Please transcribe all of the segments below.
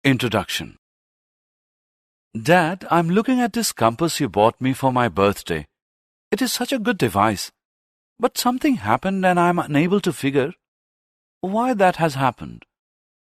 Introduction. Dad, I'm looking at this compass you bought me for my birthday. It is such a good device. But something happened and I'm unable to figure why that has happened.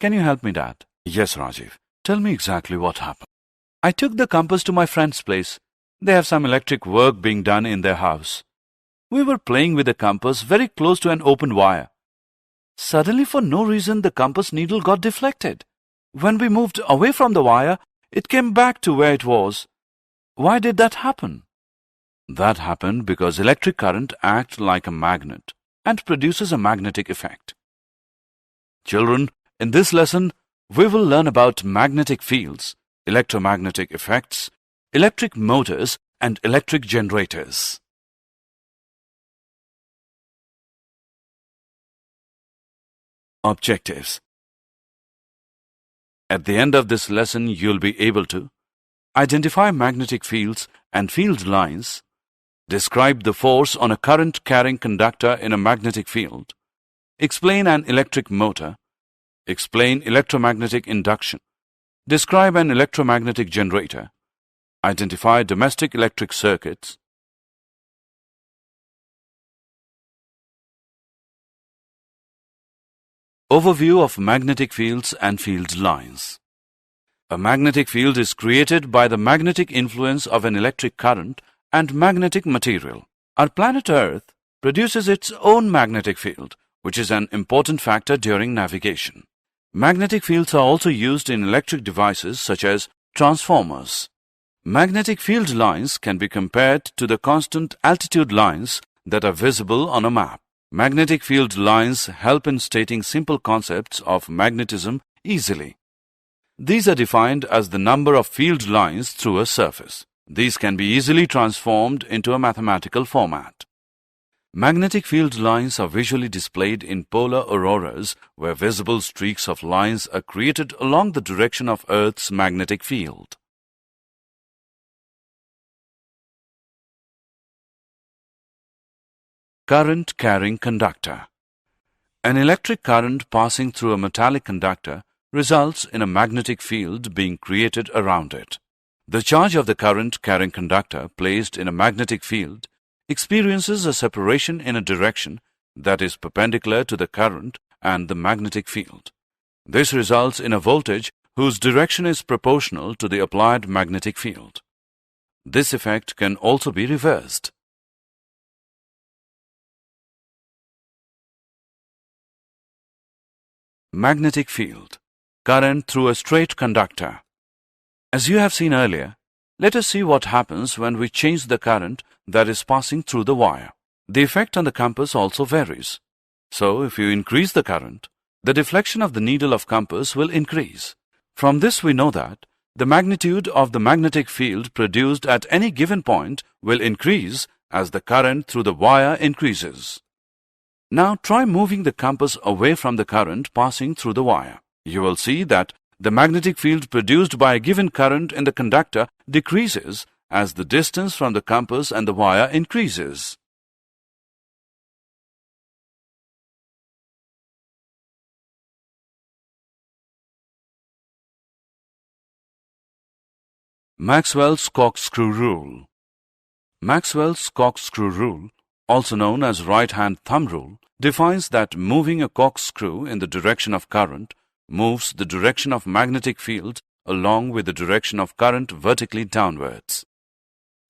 Can you help me, Dad? Yes, Rajiv. Tell me exactly what happened. I took the compass to my friend's place. They have some electric work being done in their house. We were playing with the compass very close to an open wire. Suddenly, for no reason, the compass needle got deflected. When we moved away from the wire, it came back to where it was. Why did that happen? That happened because electric current acts like a magnet and produces a magnetic effect. Children, in this lesson, we will learn about magnetic fields, electromagnetic effects, electric motors, and electric generators. Objectives. At the end of this lesson, you'll be able to identify magnetic fields and field lines, describe the force on a current-carrying conductor in a magnetic field, explain an electric motor, explain electromagnetic induction, describe an electromagnetic generator, identify domestic electric circuits. Overview of magnetic fields and field lines. A magnetic field is created by the magnetic influence of an electric current and magnetic material. Our planet Earth produces its own magnetic field, which is an important factor during navigation. Magnetic fields are also used in electric devices such as transformers. Magnetic field lines can be compared to the constant altitude lines that are visible on a map. Magnetic field lines help in stating simple concepts of magnetism easily. These are defined as the number of field lines through a surface. These can be easily transformed into a mathematical format. Magnetic field lines are visually displayed in polar auroras where visible streaks of lines are created along the direction of Earth's magnetic field. Current-carrying conductor. An electric current passing through a metallic conductor results in a magnetic field being created around it. The charge of the current-carrying conductor placed in a magnetic field experiences a separation in a direction that is perpendicular to the current and the magnetic field. This results in a voltage whose direction is proportional to the applied magnetic field. This effect can also be reversed. Magnetic field. Current through a straight conductor. As you have seen earlier, let us see what happens when we change the current that is passing through the wire. The effect on the compass also varies. So, if you increase the current, the deflection of the needle of compass will increase. From this we know that the magnitude of the magnetic field produced at any given point will increase as the current through the wire increases. Now try moving the compass away from the current passing through the wire. You will see that the magnetic field produced by a given current in the conductor decreases as the distance from the compass and the wire increases. Maxwell's corkscrew rule. Maxwell's corkscrew rule, also known as right-hand thumb rule, defines that moving a corkscrew in the direction of current moves the direction of magnetic field along with the direction of current vertically downwards.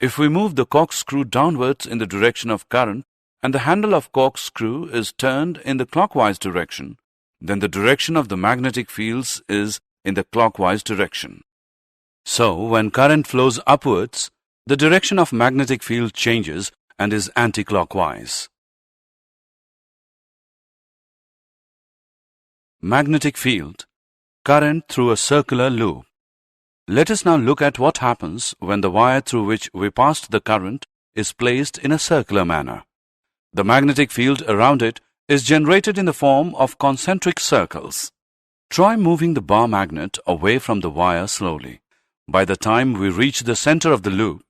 If we move the corkscrew downwards in the direction of current and the handle of corkscrew is turned in the clockwise direction, then the direction of the magnetic fields is in the clockwise direction. So, when current flows upwards, the direction of magnetic field changes and is anti-clockwise. Magnetic field. Current through a circular loop. Let us now look at what happens when the wire through which we passed the current is placed in a circular manner. The magnetic field around it is generated in the form of concentric circles. Try moving the bar magnet away from the wire slowly. By the time we reach the center of the loop,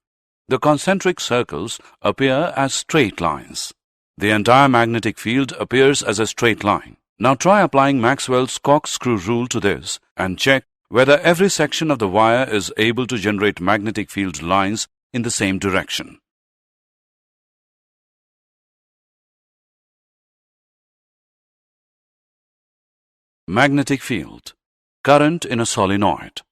the concentric circles appear as straight lines. The entire magnetic field appears as a straight line. Now try applying Maxwell's corkscrew rule to this and check whether every section of the wire is able to generate magnetic field lines in the same direction. Magnetic field. Current in a solenoid.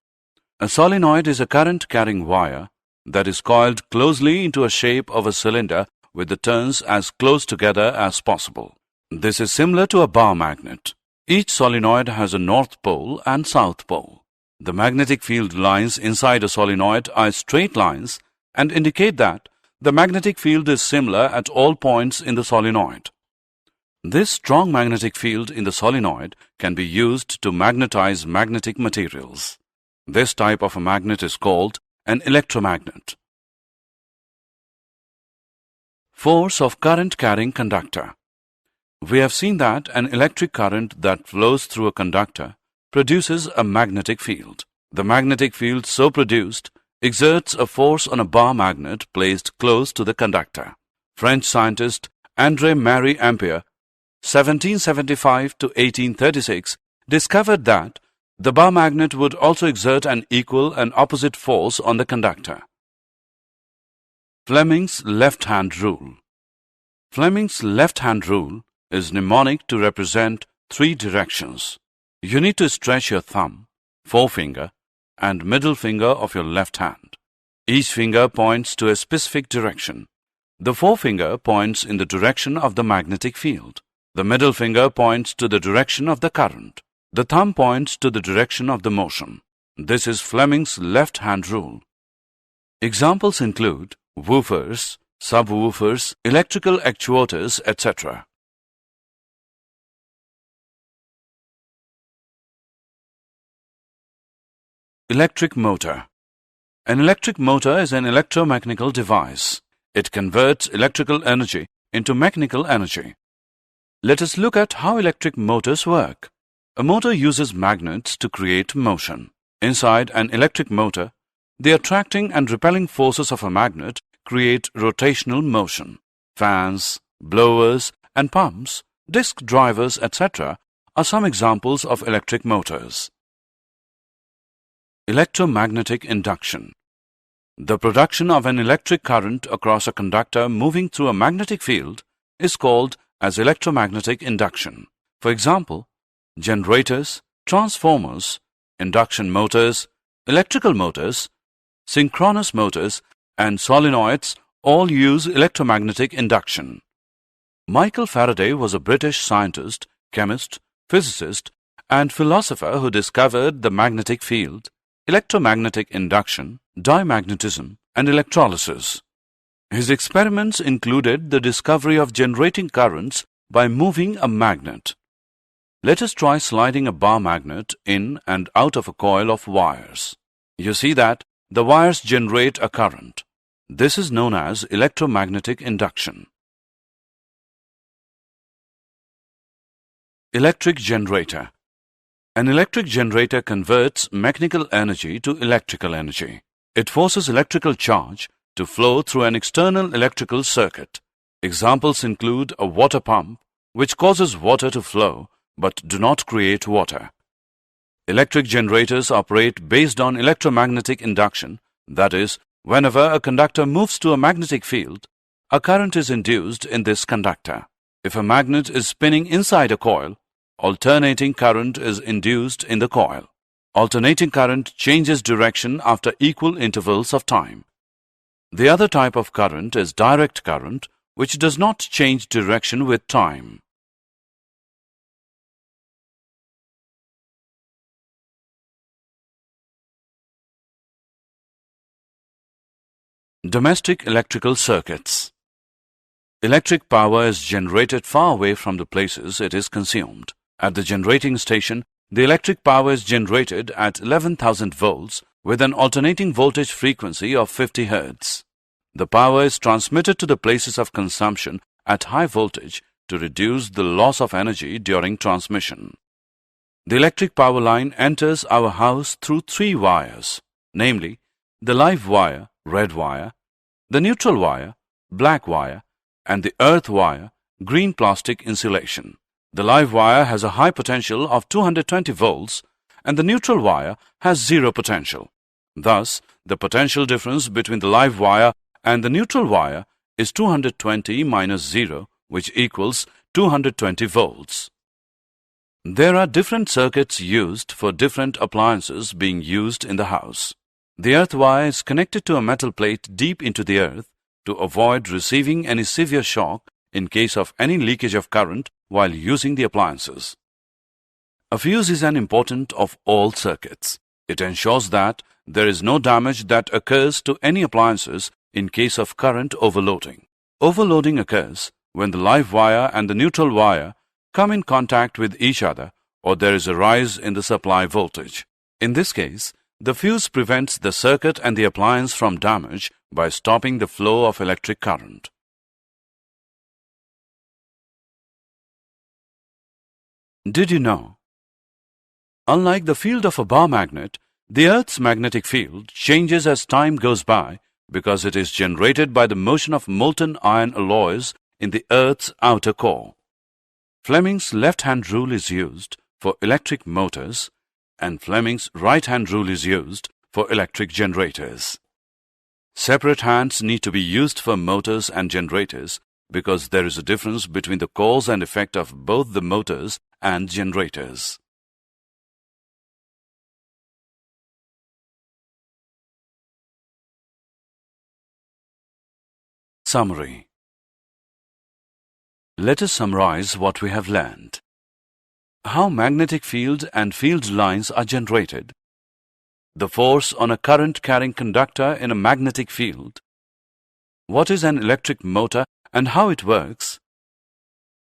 A solenoid is a current-carrying wire that is coiled closely into a shape of a cylinder with the turns as close together as possible. This is similar to a bar magnet. Each solenoid has a north pole and south pole. The magnetic field lines inside a solenoid are straight lines and indicate that the magnetic field is similar at all points in the solenoid. This strong magnetic field in the solenoid can be used to magnetize magnetic materials. This type of a magnet is called an electromagnet. Force of current-carrying conductor. We have seen that an electric current that flows through a conductor produces a magnetic field. The magnetic field so produced exerts a force on a bar magnet placed close to the conductor. French scientist André-Marie Ampère, 1775 to 1836, discovered that the bar magnet would also exert an equal and opposite force on the conductor. Fleming's left-hand rule. Fleming's left-hand rule is mnemonic to represent three directions. You need to stretch your thumb, forefinger, and middle finger of your left hand. Each finger points to a specific direction. The forefinger points in the direction of the magnetic field. The middle finger points to the direction of the current. The thumb points to the direction of the motion. This is Fleming's left-hand rule. Examples include woofers, subwoofers, electrical actuators, etc. Electric motor. An electric motor is an electromechanical device. It converts electrical energy into mechanical energy. Let us look at how electric motors work. A motor uses magnets to create motion. Inside an electric motor, the attracting and repelling forces of a magnet create rotational motion. Fans, blowers, and pumps, disc drivers, etc. are some examples of electric motors. Electromagnetic induction. The production of an electric current across a conductor moving through a magnetic field is called as electromagnetic induction. For example, generators, transformers, induction motors, electrical motors, synchronous motors, and solenoids all use electromagnetic induction. Michael Faraday was a British scientist, chemist, physicist, and philosopher who discovered the magnetic field, electromagnetic induction, diamagnetism, and electrolysis. His experiments included the discovery of generating currents by moving a magnet. Let us try sliding a bar magnet in and out of a coil of wires. You see that the wires generate a current. This is known as electromagnetic induction. Electric generator. An electric generator converts mechanical energy to electrical energy. It forces electrical charge to flow through an external electrical circuit. Examples include a water pump, which causes water to flow but do not create water. Electric generators operate based on electromagnetic induction, that is, whenever a conductor moves to a magnetic field, a current is induced in this conductor. If a magnet is spinning inside a coil, alternating current is induced in the coil. Alternating current changes direction after equal intervals of time. The other type of current is direct current, which does not change direction with time. Domestic electrical circuits. Electric power is generated far away from the places it is consumed. At the generating station, the electric power is generated at 11,000 volts with an alternating voltage frequency of 50 Hz. The power is transmitted to the places of consumption at high voltage to reduce the loss of energy during transmission. The electric power line enters our house through three wires, namely the live wire, red wire, the neutral wire, black wire, and the earth wire, green plastic insulation. The live wire has a high potential of 220 volts and the neutral wire has zero potential. Thus, the potential difference between the live wire and the neutral wire is 220 minus 0, which equals 220 volts. There are different circuits used for different appliances being used in the house. The earth wire is connected to a metal plate deep into the earth to avoid receiving any severe shock in case of any leakage of current while using the appliances. A fuse is an important of all circuits. It ensures that there is no damage that occurs to any appliances in case of current overloading. Overloading occurs when the live wire and the neutral wire come in contact with each other or there is a rise in the supply voltage. In this case, the fuse prevents the circuit and the appliance from damage by stopping the flow of electric current. Did you know? Unlike the field of a bar magnet, the Earth's magnetic field changes as time goes by because it is generated by the motion of molten iron alloys in the Earth's outer core. Fleming's left-hand rule is used for electric motors and Fleming's right-hand rule is used for electric generators. Separate hands need to be used for motors and generators because there is a difference between the cause and effect of both the motors and generators. Summary. Let us summarize what we have learned. How magnetic field and field lines are generated. The force on a current-carrying conductor in a magnetic field. What is an electric motor and how it works?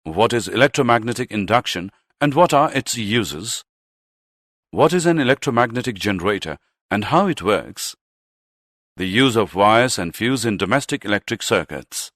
What is electromagnetic induction and what are its uses? What is an electromagnetic generator and how it works? The use of wires and fuse in domestic electric circuits.